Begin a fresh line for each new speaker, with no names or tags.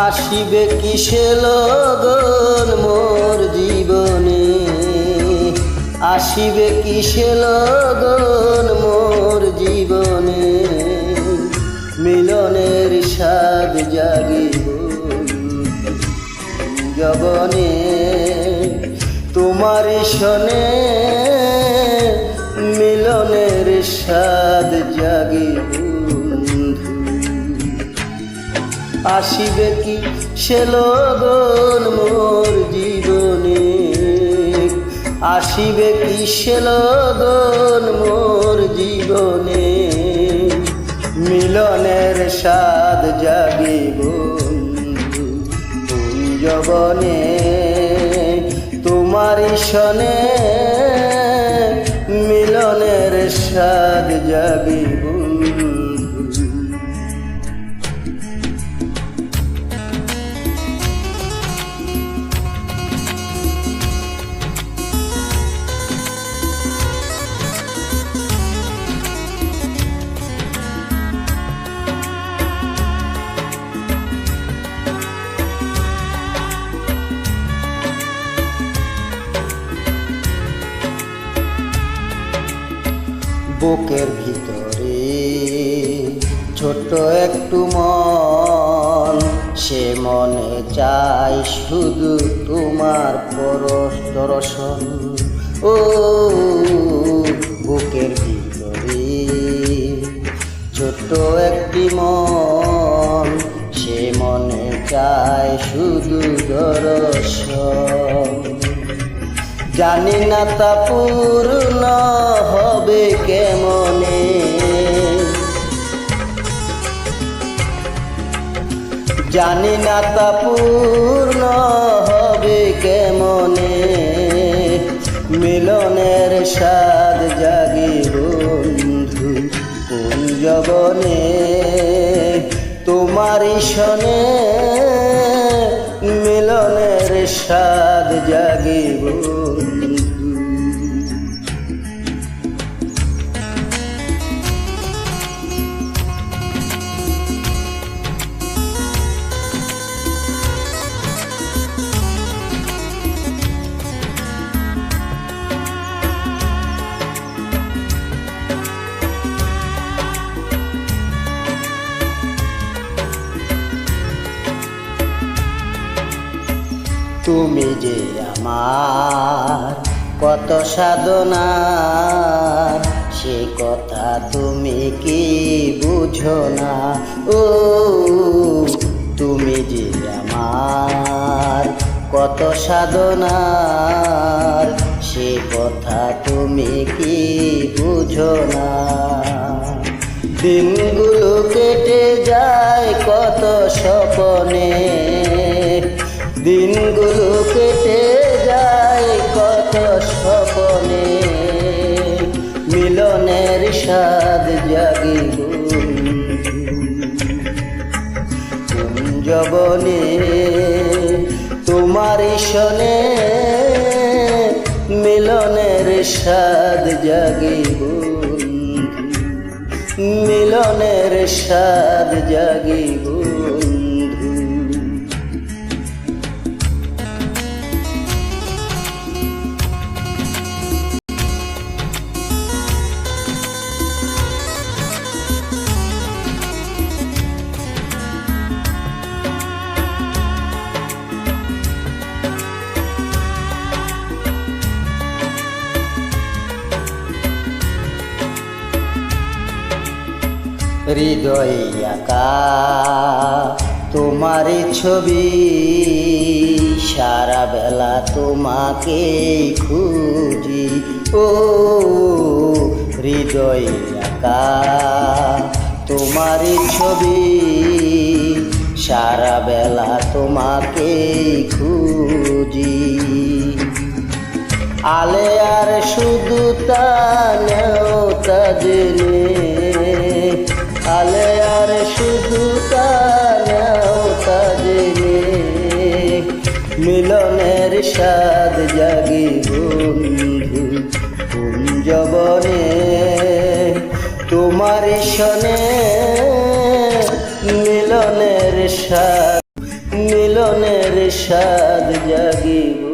আসিবে কিসে লগন মোর জীবনে, আসিবে কিসে লগন মোর জীবনে, মিলনের স্বাদ জাগিব যবনে, তোমার সনে মিলনের স্বাদ জাগিব। আসিবে কি সে লগন মোর জীবনে, আসিবে কি সে লগন মোর জীবনে, মিলনের স্বাদ জাগিব যবনে, তোমার সনে মিলনের স্বাদ জাগিব। বুকের ভিতরে ছোট্ট একটু মন, সে মনে চাই শুধু তোমার পরশ দর্শন। ও বুকের ভিতরে ছোট্ট একটি মন, সে মনে চাই শুধু দর্শন। জানি না তা পূর্ণ হবে কেমনে, জানি না তা পূর্ণ হবে কেমনে, মিলনের স্বাদ জাগিব বন্ধু কোন যবনে, তোমারই সনে মিলনের স্বাদ জাগিব। তুমি যে আমার কত সাধনা, সে কথা তুমি কি বুঝো না। ও তুমি যে আমার কত সাধনা, সে কথা তুমি কি বুঝো না। দিনগুলো কেটে যায় কত স্বপ্নে, দিনগুলো কেটে যায় কত স্বপ্নে, মিলনের স্বাদ জাগিব কোন যবনে, তোমার সনে মিলনের স্বাদ জাগিব, মিলনের স্বাদ জাগিব। হৃদয়ে আঁকা তোমার ছবি, সারা বেলা তোমাকে খুঁজি। ও হৃদয়ে আঁকা তোমার ছবি, সারা বেলা তোমাকে খুঁজি। আলে আর শুধু তা নেও তা জেনে, আলে আর শুধু তা নেও তা জেনে, মিলনের স্বাদ জাগিব বন্ধু কোন যবনে, তোমার সনে মিলনের স্বাদ সাদ জাগিব